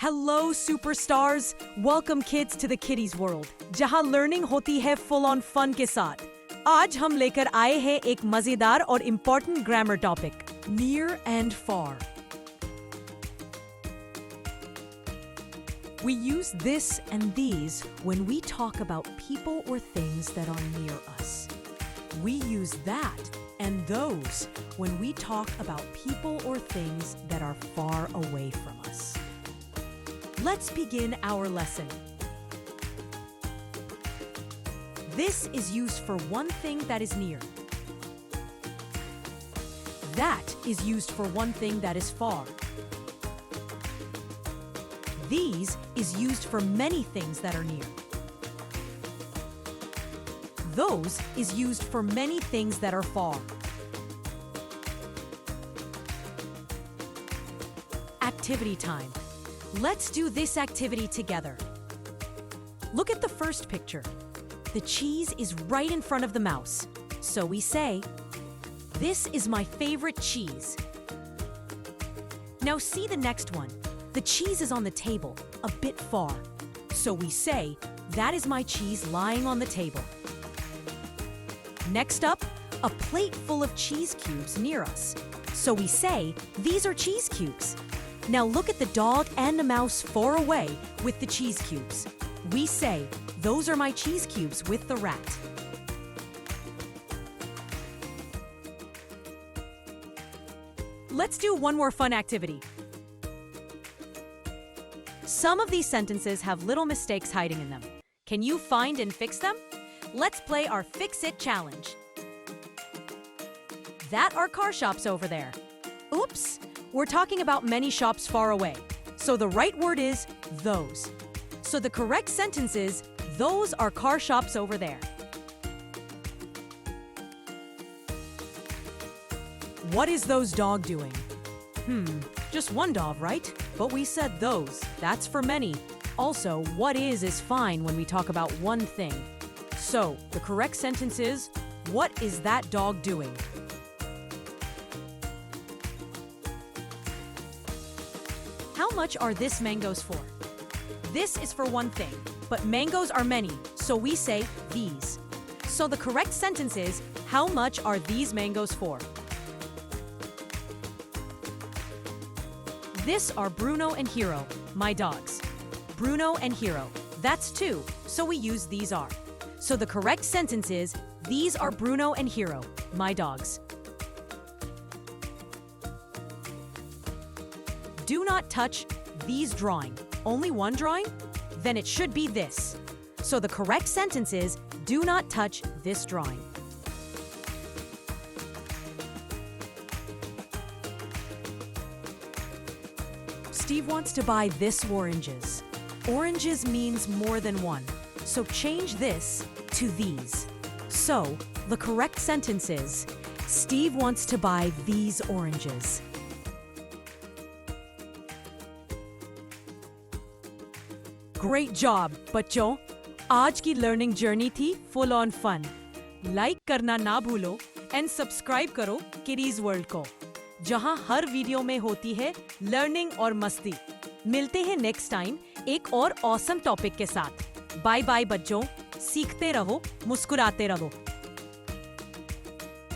Hello superstars, welcome kids to the Kiddies World, जहां learning होती है full on fun के साथ। आज हम लेकर आए हैं एक मजेदार और important grammar topic, near and far. We use this and these when we talk about people or things that are near us. We use that and those when we talk about people or things that are far away from us. Let's begin our lesson. This is used for one thing that is near. That is used for one thing that is far. These is used for many things that are near. Those is used for many things that are far. Activity time. Let's do this activity together. Look at the first picture. The cheese is right in front of the mouse. So we say, "This is my favorite cheese." Now see the next one. The cheese is on the table, a bit far. So we say, "That is my cheese lying on the table." Next up, a plate full of cheese cubes near us. So we say, "These are cheese cubes." Now look at the dog and the mouse far away with the cheese cubes. We say, "Those are my cheese cubes with the rat." Let's do one more fun activity. Some of these sentences have little mistakes hiding in them. Can you find and fix them? Let's play our Fix It challenge. That are car shops over there. Oops! We're talking about many shops far away. So the right word is those. So the correct sentence is, "Those are car shops over there." What is those dog doing? Just one dog, right? But we said those. That's for many. Also, what is fine when we talk about one thing. So the correct sentence is, "What is that dog doing?" How much are this mangoes for? This is for one thing, but mangoes are many, so we say these. So the correct sentence is, "How much are these mangoes for?" This are Bruno and Hero, my dogs. Bruno and Hero. That's two, so we use these are. So the correct sentence is, "These are Bruno and Hero, my dogs." Do not touch these drawing. Only one drawing? Then it should be this. So the correct sentence is, "Do not touch this drawing." Steve wants to buy this oranges. Oranges means more than one. So change this to these. So the correct sentence is, "Steve wants to buy these oranges." Great job, बच्चों! आज की learning journey थी full on fun. Like करना ना भूलो and subscribe करो kiddies world को, जहां हर वीडियो में होती है लर्निंग और मस्ती। मिलते हैं नेक्स्ट टाइम एक और ऑसम टॉपिक के साथ। बाय बाय बच्चों, सीखते रहो, मुस्कुराते रहो।